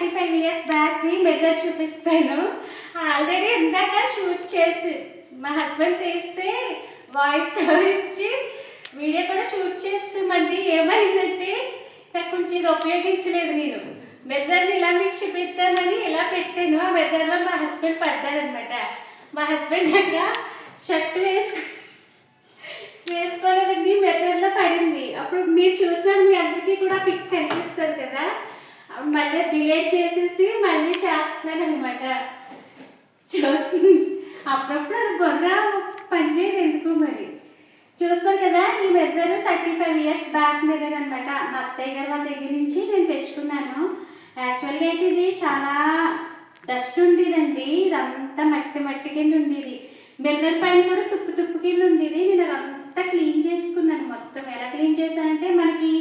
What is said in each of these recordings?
35 years బ్యాక్ది mirror చూపిస్తాను. Already ఇందాక shoot చేసి మా హస్బెండ్ తీస్తే వాయిస్ ఇచ్చి వీడియో కూడా షూట్ చేస్తామండి. ఏమైందంటే నాకు కొంచెం ఇది ఉపయోగించలేదు. నేను మిర్రర్ని ఇలా మీకు చూపిస్తానని ఇలా పెట్టాను. ఆ మిర్రర్లో మా హస్బెండ్ పడ్డారనమాట. మా హస్బెండ్ అక్కడ షర్ట్ వేసుకోలేదండి, మిర్రర్లో పడింది. అప్పుడు మీరు చూసినప్పుడు మీ అందరికీ కూడా పిక్ కనిపిస్తుంది కదా, మళ్ళీ డిలీట్ చేసేసి మళ్ళీ చేస్తున్నాను అనమాట. చూస్తుంది అప్పుడప్పుడు అది బొర్ర పనిచేయదు ఎందుకు మరి. చూస్తారు కదా, ఈ మిర్రర్ 35 ఇయర్స్ బ్యాక్ మిర్రర్ అనమాట. మా అత్తయ్య గారు వాళ్ళ దగ్గర నుంచి నేను తెచ్చుకున్నాను. యాక్చువల్గా అయితే ఇది చాలా డస్ట్ ఉండేదండి, ఇదంతా మట్టి కింద ఉండేది. మిర్రర్ పైన కూడా తుప్పు కింద ఉండేది. నేను అదంతా క్లీన్ చేసుకున్నాను. మొత్తం ఎలా క్లీన్ చేశానంటే, మనకి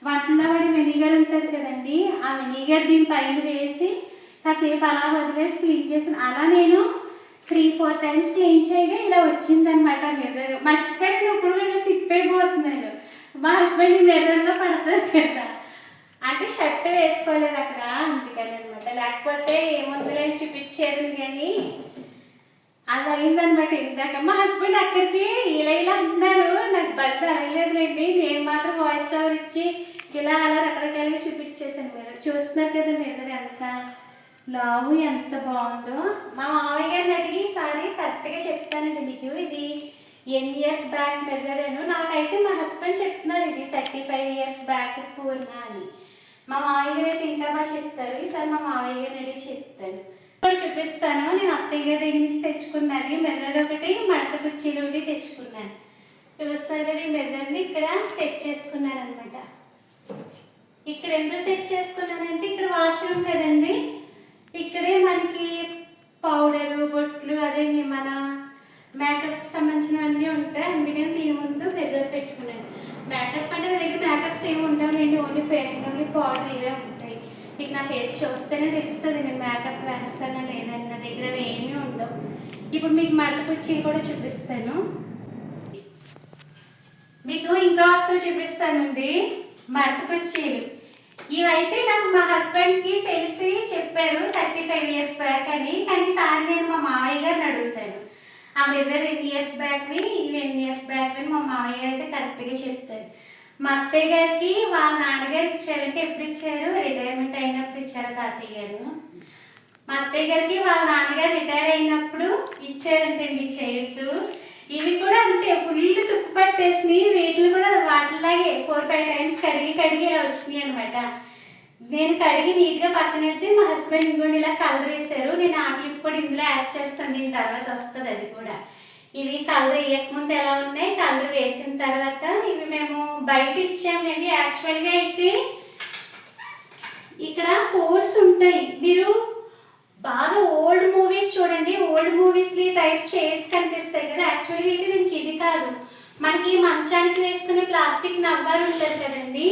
వంటలో వాడి వెనిగర్ ఉంటుంది కదండి, ఆ వెనిగర్ దీని పైన వేసి కాసేపు అలా వదిలేసి క్లీన్ చేశాను. అలా నేను 3-4 టైమ్స్ క్లీన్ చేయగా ఇలా వచ్చిందనమాట మిర్రర్. మర్చిపోయాను, ఇప్పుడు కూడా తిప్పైపోతున్నాను. మా హస్బెండ్ మిర్రర్లో పడతారు కదా, అంటే షర్ట్ వేసుకోలేదు అక్కడ, అందుకని అనమాట. లేకపోతే ఏముందులని చూపించేది కానీ అది అయిందనమాట. ఇందాక మా హస్బెండ్ అక్కడికి ఇలా అంటున్నారు, నాకు బల్బ్ అరగలేదులేండి. నేను మాత్రం వాయిస్ ఓవర్ ఇచ్చి ఇలా అలా రకరకాలుగా చూపించేసాను. మిర్రర్ చూస్తున్నారు కదా, మిర్రర్ ఎంత లావు ఎంత బాగుందో. మా మామయ్య గారిని అడిగి ఈసారి కరెక్ట్గా చెప్తానండి మీకు. ఇది ఎన్ని ఇయర్స్ బ్యాక్ మిర్రరేను. నాకైతే మా హస్బెండ్ చెప్తున్నారు ఇది 35 ఇయర్స్ బ్యాక్ పూర్ణ అని. మా మామయ్య గారు అయితే ఇంకా బాగా చెప్తారు. ఈసారి మా మామయ్య గారిని అడిగి చెప్తాను, చూపిస్తాను. నేను అత్తయ్య గారి దగ్గర నుంచి తెచ్చుకున్నాను మిర్రర్ ఒకటి, మడత కుర్చీలు ఒకటి తెచ్చుకున్నాను. చూస్తారు కదా, ఈ మిర్రర్ని ఇక్కడ సెట్ చేసుకున్నాను అనమాట. ఇక్కడ ఎందుకు సెట్ చేసుకున్నానంటే, ఇక్కడ వాష్రూమ్ కదండి, ఇక్కడే మనకి పౌడరు బొట్లు అదే మన మేకప్ సంబంధించినవన్నీ ఉంటాయి. అందుకని దీని ముందు మిర్రర్ పెట్టుకున్నాను. మేకప్ అంటే నా దగ్గర మేకప్స్ ఏమి ఉండవు, నేను only fair and lovely powder ఇవే ఉంటాయి. మీకు నా ఫేస్ చూస్తేనే తెలుస్తుంది నేను మేకప్ వేస్తానా లేదని. నా దగ్గర ఏమీ ఉండవు. ఇప్పుడు మీకు మడత కుర్చీలు కూడా చూపిస్తాను. మీకు ఇంకా వస్తువు చూపిస్తానండి, మడత కుర్చీలు. ఇవైతే నాకు మా హస్బెండ్కి తెలిసి చెప్పారు 35 ఇయర్స్ బ్యాక్ అని. కానీ సార్ నేను మా మామయ్య గారిని అడుగుతాను, ఆ మిర్రర్ ఎన్ని ఇయర్స్ బ్యాక్వి, ఇవి ఎన్ని ఇయర్స్ బ్యాక్వి మా మామయ్య గారు అయితే కరెక్ట్గా చెప్తారు. మా అత్తయ్య గారికి వాళ్ళ నాన్నగారు ఇచ్చారంటే ఎప్పుడు ఇచ్చారు, రిటైర్మెంట్ అయినప్పుడు ఇచ్చారు తాతయ్య గారు. మా అత్తయ్య గారికి వాళ్ళ నాన్నగారు రిటైర్ అయినప్పుడు ఇచ్చారంటండి చైర్స్. ఇవి కూడా అంతే ఫుల్ తుప్పు పట్టేసినాయి. వీటిని కూడా వాటిలాగే 4-5 టైమ్స్ కడిగి ఇలా వచ్చినాయి అనమాట. నేను కడిగి నీట్గా పక్కన పెడితే మా హస్బెండ్ ఇంకోటి ఇలా కలర్ వేశారు. నేను ఆ క్లిప్ కూడా ఇందులో యాడ్ చేస్తాను, దీని తర్వాత వస్తుంది అది కూడా. ఇవి కలర్ వేయకముందు ఎలా ఉన్నాయి, కలర్ వేసిన తర్వాత ఇవి మేము బయట ఇచ్చామండి. యాక్చువల్గా అయితే ఇక్కడ కోర్స్ ఉంటాయి, మీరు బాగా ఓల్డ్ మూవీస్ చూడండి, ఓల్డ్ మూవీస్లో టైప్ చేసి కనిపిస్తాయి కదా. యాక్చువల్గా అయితే దీనికి ఇది కాదు, మనకి మంచానికి వేసుకునే ప్లాస్టిక్ నవ్వారు ఉంటుంది కదండి,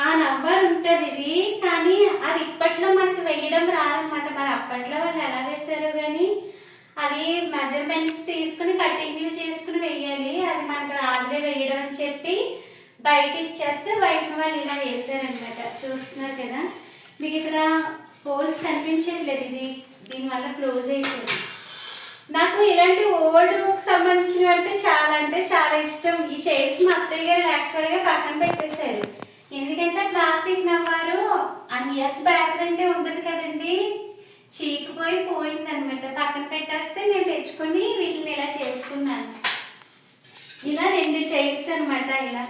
ఆ నవ్వారు ఉంటుంది ఇది. కానీ అది ఇప్పట్లో మనకి వేయడం రాదనమాట. మరి అప్పట్లో వాళ్ళు ఎలా వేశారో కానీ అది మెజర్మెంట్స్ తీసుకుని కటింగ్లు చేసుకుని వేయాలి. అది మనకు రాదులే వేయడం అని చెప్పి బయట ఇచ్చేస్తే బయట వాళ్ళు ఇలా వేసారనమాట. చూస్తున్నారు కదా, మీకు ఇక్కడ హోల్స్ కనిపించట్లేదు, ఇది దీనివల్ల క్లోజ్ అయిపోయింది. నాకు ఇలాంటి ఓల్డ్కి సంబంధించినవి అంటే చాలా ఇష్టం. ఈ చైర్స్ మా అత్తయ్య గారు యాక్చువల్గా పక్కన పెట్టేశారు. ఎందుకంటే ప్లాస్టిక్ నవ్వారు అన్ని ఇయర్స్ బ్యాక్ అంటే ఉండదు కదండి, పోయిందనమాట. పక్కన పెట్టేస్తే నేను తెచ్చుకొని వీటిని ఇలా చేసుకున్నాను. ఇలా 2 చైర్స్ అనమాట. ఇలా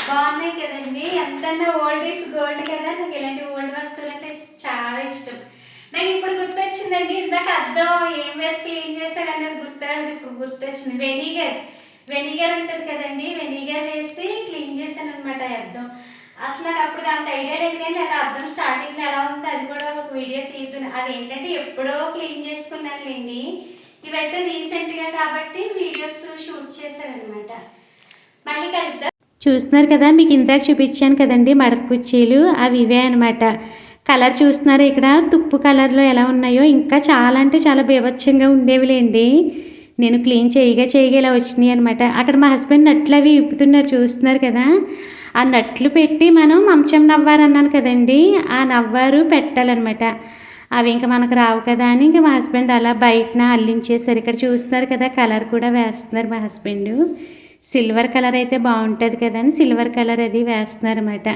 బాగున్నాయి కదండి. ఎంతన్నా ఓల్డ్ ఈస్ గోల్డ్ కదా. నాకు ఇలాంటి ఓల్డ్ వస్తువులు అంటే చాలా ఇష్టం. నాకు ఇప్పుడు గుర్తొచ్చిందండి, ఇందాక అద్దం ఏం వేసి క్లీన్ చేశాను అనేది గుర్తురాదు, ఇప్పుడు గుర్తొచ్చింది. వెనిగర్ ఉంటుంది కదండి, వెనిగర్ వేసి క్లీన్ చేశాను అనమాట అద్దం. అసలు నాకు అప్పుడు అంత ఐడియా లేదు, కానీ అది అద్దం స్టార్టింగ్లో ఎలా ఉందో అది కూడా ఒక వీడియో తీస్తున్నాను. అది ఏంటంటే ఎప్పుడో క్లీన్ చేసుకున్నానులేండి. ఇవైతే రీసెంట్గా కాబట్టి వీడియోస్ షూట్ చేశారనమాట. మళ్ళీ కలుద్దాం. చూస్తున్నారు కదా, మీకు ఇందాక చూపించాను కదండి మడత కుర్చీలు, అవి ఇవే అనమాట. కలర్ చూస్తున్నారు ఇక్కడ తుప్పు కలర్లో ఎలా ఉన్నాయో, ఇంకా చాలా అంటే చాలా బీభత్సంగా ఉండేవిలేండి. నేను క్లీన్ చేయగా ఇలా వచ్చినాయి అనమాట. అక్కడ మా హస్బెండ్ నట్లు అవి విప్పుతున్నారు, చూస్తున్నారు కదా. ఆ నట్లు పెట్టి మనం మంచం నవ్వారు అన్నాను కదండి, ఆ నవ్వారు పెట్టాలన్నమాట. అవి ఇంకా మనకు రావు కదా అని ఇంకా మా హస్బెండ్ అలా బయటన అల్లించేశారు. ఇక్కడ చూస్తున్నారు కదా, కలర్ కూడా వేస్తున్నారు మా హస్బెండ్. సిల్వర్ కలర్ అయితే బాగుంటుంది కదా అని సిల్వర్ కలర్ అది వేస్తున్నారు అన్నమాట.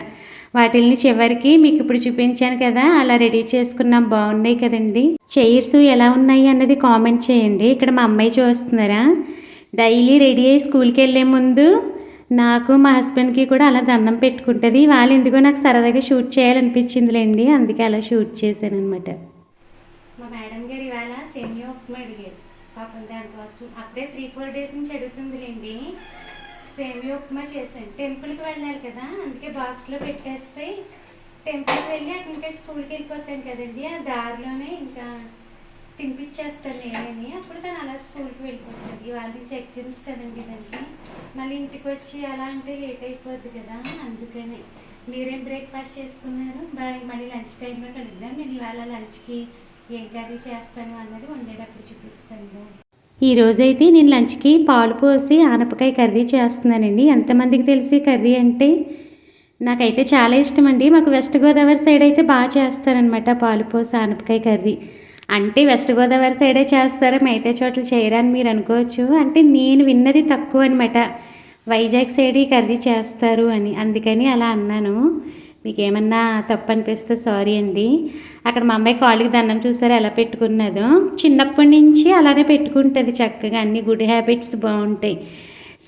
వాటిల్ని చివరికి మీకు ఇప్పుడు చూపించాను కదా, అలా రెడీ చేసుకున్నాం. బాగున్నాయి కదండి. చైర్స్ ఎలా ఉన్నాయి అన్నది కామెంట్ చేయండి. ఇక్కడ మా అమ్మాయి చూస్తున్నారా, డైలీ రెడీ అయ్యి స్కూల్కి వెళ్ళే ముందు నాకు మా హస్బెండ్కి కూడా అలా దండం పెట్టుకుంటుంది. వాళ్ళు ఎందుకో నాకు సరదాగా షూట్ చేయాలనిపించిందిలేండి, అందుకే అలా షూట్ చేశాను అనమాట. మా మేడం గారు ఇవాళ సేమియా ఉప్మా అడిగారు. పాపం దానికోసం అప్పుడే 3-4 డేస్ నుంచి అడుగుతుందిలేండి. సేమియా ఉప్మా చేశాను. టెంపుల్కి వెళ్ళాలి కదా, అందుకే బాక్స్లో పెట్టేస్తే టెంపుల్కి వెళ్ళి అటు నుంచి స్కూల్కి వెళ్ళిపోతాను కదండి, ఆ దారిలోనే ఇంకా తినిపించేస్తాను నేనని. అప్పుడు తను అలా స్కూల్కి వెళ్ళిపోతుంది. ఇవాళ నుంచి ఎగ్జామ్స్ కదండి దానికి, మళ్ళీ ఇంటికి వచ్చి అలా అంటే లేట్ అయిపోద్ది కదా, అందుకని. మీరేం బ్రేక్ఫాస్ట్ చేసుకున్నారు? బాయ్. మళ్ళీ లంచ్ టైంలో కలుద్దాం. నేను ఇవాళ లంచ్కి ఏం కర్రీ చేస్తాను అన్నది వండేటప్పుడు చూపిస్తాను. ఈరోజైతే నేను లంచ్కి పాలు పోసి ఆనపకాయ కర్రీ చేస్తున్నానండి. ఎంతమందికి తెలిసి కర్రీ అంటే నాకైతే చాలా ఇష్టం అండి. మాకు వెస్ట్ గోదావరి సైడ్ అయితే బాగా చేస్తారనమాట పాలు పోసి ఆనపకాయ కర్రీ. అంటే వెస్ట్ గోదావరి సైడే చేస్తారు, మిగతా చోట్ల చేయరని మీరు అనుకోవచ్చు. అంటే నేను విన్నది తక్కువ అనమాట, వైజాగ్ సైడ్ ఈ కర్రీ చేస్తారు అని, అందుకని అలా అన్నాను. మీకు ఏమన్నా తప్పు అనిపిస్తే సారీ అండి. అక్కడ మా అమ్మాయి కాళ్ళకి దండం చూసారా ఎలా పెట్టుకున్నదో. చిన్నప్పటి నుంచి అలానే పెట్టుకుంటుంది చక్కగా, అన్ని గుడ్ హ్యాబిట్స్ బాగుంటాయి.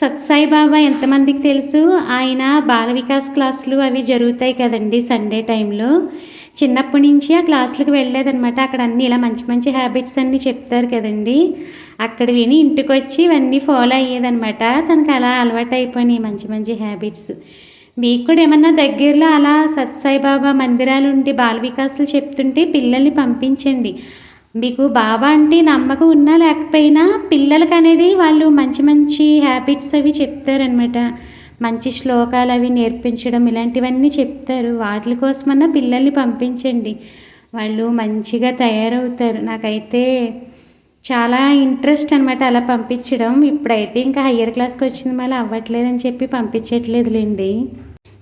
సత్సాయి బాబా ఎంతమందికి తెలుసు, ఆయన బాల వికాస్ క్లాసులు అవి జరుగుతాయి కదండి సండే టైంలో. చిన్నప్పటి నుంచి ఆ క్లాసులకు వెళ్ళేదనమాట. అక్కడ అన్నీ ఇలా మంచి మంచి హ్యాబిట్స్ అన్నీ చెప్తారు కదండి, అక్కడ విని ఇంటికి వచ్చి ఇవన్నీ ఫాలో అయ్యేదనమాట. తనకు అలా అలవాటు అయిపోయినాయి మంచి మంచి హ్యాబిట్స్. మీకు కూడా ఏమన్నా దగ్గరలో అలా సత్సాయిబాబా మందిరాలు ఉండి బాల వికాసాలు చెప్తుంటే పిల్లల్ని పంపించండి. మీకు బాబా అంటే నమ్మకం ఉన్నా లేకపోయినా పిల్లలకి అనేది వాళ్ళు మంచి మంచి హ్యాబిట్స్ అవి చెప్తారనమాట. మంచి శ్లోకాలు అవి నేర్పించడం ఇలాంటివన్నీ చెప్తారు. వాటి కోసమన్నా పిల్లల్ని పంపించండి, వాళ్ళు మంచిగా తయారవుతారు. నాకైతే చాలా ఇంట్రెస్ట్ అనమాట అలా పంపించడం. ఇప్పుడైతే ఇంకా హయ్యర్ క్లాస్కి వచ్చింది మళ్ళీ అవ్వట్లేదని చెప్పి పంపించట్లేదులేండి.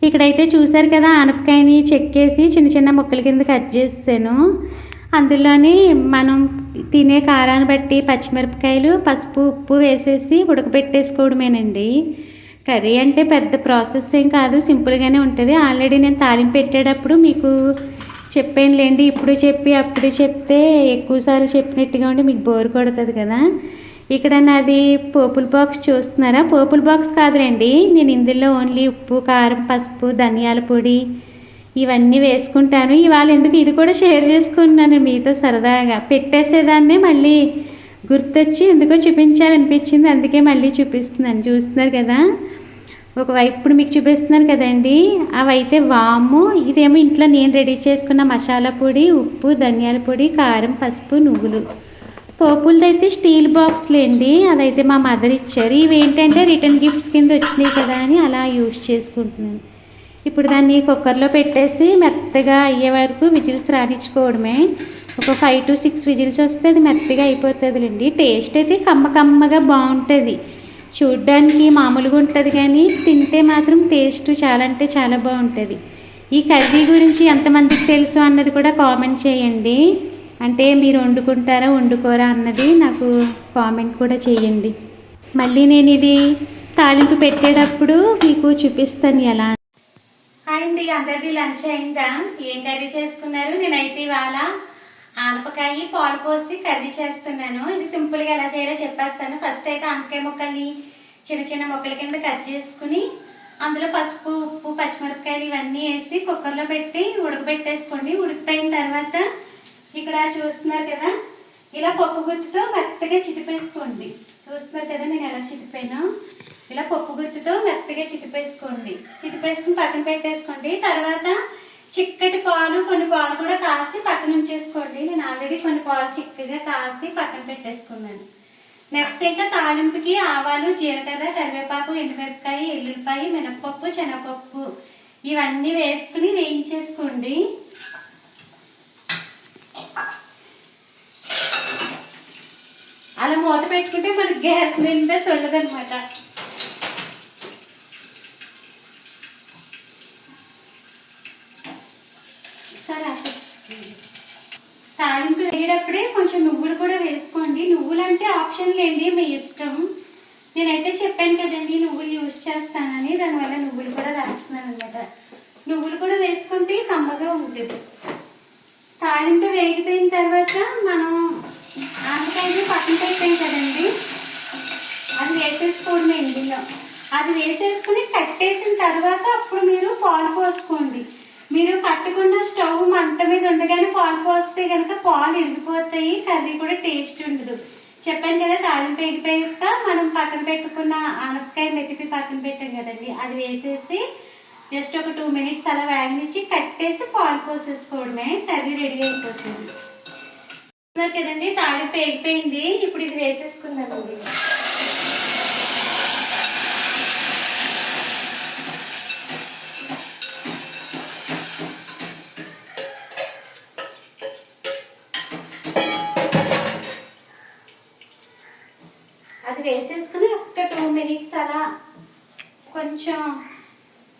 ఇక్కడైతే చూసారు కదా, ఆనపకాయని చెక్కేసి చిన్న చిన్న ముక్కల కింద కట్ చేసాను. అందులోని మనం తినే కారాన్ని బట్టి పచ్చిమిరపకాయలు, పసుపు, ఉప్పు వేసేసి ఉడకబెట్టేసుకోవడమేనండి. కర్రీ అంటే పెద్ద ప్రాసెస్ ఏం కాదు, సింపుల్గానే ఉంటుంది. ఆల్రెడీ నేను తాలింపు పెట్టేటప్పుడు మీకు చెప్పానులేండి. ఇప్పుడు చెప్పి అప్పుడు చెప్తే ఎక్కువసార్లు చెప్పినట్టుగా ఉండి మీకు బోర్ కొడుతుంది కదా. ఇక్కడ నాది పోపుల బాక్స్ చూస్తున్నారా, పోపుల బాక్స్ కాదులేండి. నేను ఇందులో ఓన్లీ ఉప్పు, కారం, పసుపు, ధనియాల పొడి ఇవన్నీ వేసుకుంటాను. ఇవాళ ఎందుకు ఇది కూడా షేర్ చేసుకున్నాను మీతో సరదాగా. పెట్టేసేదాన్నే మళ్ళీ గుర్తొచ్చి ఎందుకో చూపించాలనిపించింది, అందుకే మళ్ళీ చూపిస్తున్నాను. చూస్తున్నారు కదా, ఒకవైపు ఇప్పుడు మీకు చూపిస్తున్నాను కదండి, అవైతే వాము. ఇదేమో ఇంట్లో నేను రెడీ చేసుకున్న మసాలా పొడి, ఉప్పు, ధనియాల పొడి, కారం, పసుపు, నువ్వులు. పోపులది అయితే స్టీల్ బాక్స్లేండి, అదైతే మా మదర్ ఇచ్చారు. ఇవి ఏంటంటే రిటర్న్ గిఫ్ట్స్ కింద వచ్చినాయి కదా అని అలా యూజ్ చేసుకుంటున్నాను. ఇప్పుడు దాన్ని కుక్కర్లో పెట్టేసి మెత్తగా అయ్యే వరకు విజిల్స్ రానిచ్చుకోవడమే. ఒక 5 to 6 విజిల్స్ వస్తే అది మెత్తగా అయిపోతుందిలేండి. టేస్ట్ అయితే కమ్మగా బాగుంటుంది. చూడ్డానికి మామూలుగా ఉంటుంది కానీ తింటే మాత్రం టేస్ట్ చాలా అంటే చాలా బాగుంటుంది. ఈ కర్రీ గురించి ఎంతమందికి తెలుసు అన్నది కూడా కామెంట్ చేయండి. అంటే మీరు వండుకుంటారా వండుకోరా అన్నది నాకు కామెంట్ కూడా చేయండి. మళ్ళీ నేను ఇది తాలింపు పెట్టేటప్పుడు మీకు చూపిస్తాను ఎలా. హాయ్ అండి, అందరిది లంచ్ అయిందా? ఏం కర్రీ చేసుకున్నారు? నేనైతే ఇవాళ ఆనపకాయ పాలు పోసి కర్రీ చేస్తున్నాను. ఇది సింపుల్గా ఎలా చేయాలో చెప్పేస్తాను. ఫస్ట్ అయితే ఆనపకాయ ముక్కల్ని చిన్న చిన్న ముక్కల కింద కట్ చేసుకుని అందులో పసుపు, ఉప్పు, పచ్చిమిరపకాయలు ఇవన్నీ వేసి కుక్కర్లో పెట్టి ఉడకబెట్టేసుకోండి. ఉడికిపోయిన తర్వాత ఇక్కడ చూస్తున్నారు కదా, ఇలా పప్పు గుత్తితో మెత్తగా చితిపేసుకోండి. చూస్తున్నారు కదా నేను ఎలా చితిపోయినా, ఇలా పప్పు గుత్తితో మెత్తగా చితిపేసుకోండి. చితిపేసుకుని పక్కన పెట్టేసుకోండి. తర్వాత చిక్కటి పాలు, కొన్ని పాలు కూడా కాసి పక్కన ఉంచేసుకోండి. నేను ఆల్రెడీ కొన్ని పాలు చిక్కగా కాసి పక్కన పెట్టేసుకున్నాను. నెక్స్ట్ ఇంకా తాలింపుకి ఆవాలు, జీలకర్ర, కరివేపాకు, ఎండుమిరపకాయ, ఎల్లుల్లిపాయ, మినపప్పు, శనగపప్పు ఇవన్నీ వేసుకుని వేయించేసుకోండి. అలా మూత పెట్టుకుంటే మనకి గ్యాస్ నిండా చూడదనమాట. సరే తాలింపు వేయడప్పుడే కొంచెం నువ్వులు కూడా వేసుకోండి. నువ్వులు అంటే ఆప్షన్ లేండి, మీ ఇష్టం. నేనైతే చెప్పాను కదండి నువ్వులు యూజ్ చేస్తానని, దానివల్ల నువ్వులు కూడా వేస్తున్నాను అనమాట. నువ్వులు కూడా వేసుకుంటే కమ్మగా ఉంటుంది. తాలింపు వేగిపోయిన తర్వాత మనం ఆనపకాయలు పక్కన పెట్టాం కదండి, అది వేసేసుకోండి ఇందులో. అది వేసేసుకుని కట్టేసిన తర్వాత అప్పుడు మీరు పాలు పోసుకోండి. మీరు కట్టకుండా స్టవ్ మంట మీద ఉండగానే పాలు పోస్తే కనుక పాలు ఎండిపోతాయి, కర్రీ కూడా టేస్ట్ ఉండదు. చెప్పాను కదా తాలింపు వేగిపోయాక మనం పక్కన పెట్టుకున్న ఆనపకాయ మెతిపి పక్కన పెట్టాం కదండి, అది వేసేసి జస్ట్ ఒక 2 minutes అలా వేగనిచ్చి కట్టేసి పాలు పోసేసుకోవడమే, కర్రీ రెడీ అయిపోతుంది కదండి. తాలింపు వేగిపోయింది, ఇప్పుడు ఇది వేసేసుకుందామండి. అది వేసేసుకుని ఒక 2 minutes అలా కొంచెం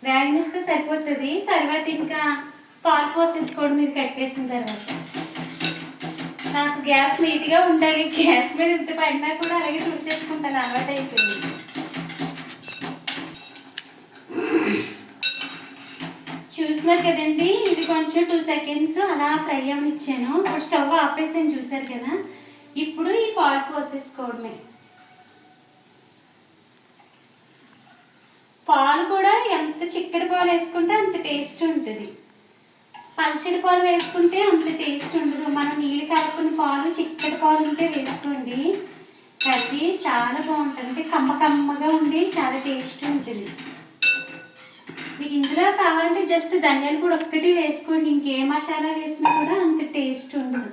వేగనిస్తే సరిపోతుంది. తర్వాత ఇంకా పాలు పోసేసుకోవడం ఇది కట్టేసిన తర్వాత. నాకు గ్యాస్ నీట్గా ఉండాలి, గ్యాస్ మీద ఇంత పడినా కూడా అలాగే తుడిచేసుకుంటాను, అలవాటు అయిపోయింది. చూస్తున్నారు కదండి, ఇది కొంచెం 2 seconds అలా ఫ్రై అవనిచ్చాను. ఇప్పుడు స్టవ్ ఆపేసాను, చూసారు కదా. ఇప్పుడు ఈ పాలు పోసేసుకోవడమే. పాలు కూడా ఎంత చిక్కటి పాలు వేసుకుంటే అంత టేస్ట్ ఉంటుంది, పల్చడి పాలు వేసుకుంటే అంత టేస్ట్ ఉండదు. మనం నీళ్ళు కలుపుకున్న పాలు చిక్కటి పాలు ఉంటే వేసుకోండి, కర్రీ చాలా బాగుంటుంది. అంటే కమ్మగా ఉండి చాలా టేస్ట్ ఉంటుంది. మీకు ఇందులో కావాలంటే జస్ట్ ధనియాల పొడి ఒక్కటి వేసుకోండి, ఇంకే మసాలా వేసినా కూడా అంత టేస్ట్ ఉండదు.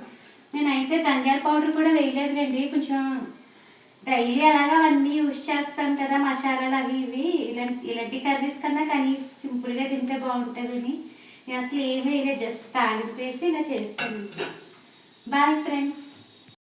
నేనైతే ధనియాల పౌడర్ కూడా వేయలేదులేండి, కొంచెం డైలీ అలాగా అవన్నీ యూజ్ చేస్తాం కదా మసాలాలు అవి ఇవి. ఇలాంటి కర్రీస్ కన్నా కానీ సింపుల్గా తింటే బాగుంటుందని నేను అసలు ఏమీ వేయలేదు, జస్ట్ తాలింపు వేసి ఇలా చేస్తాను. Bye friends.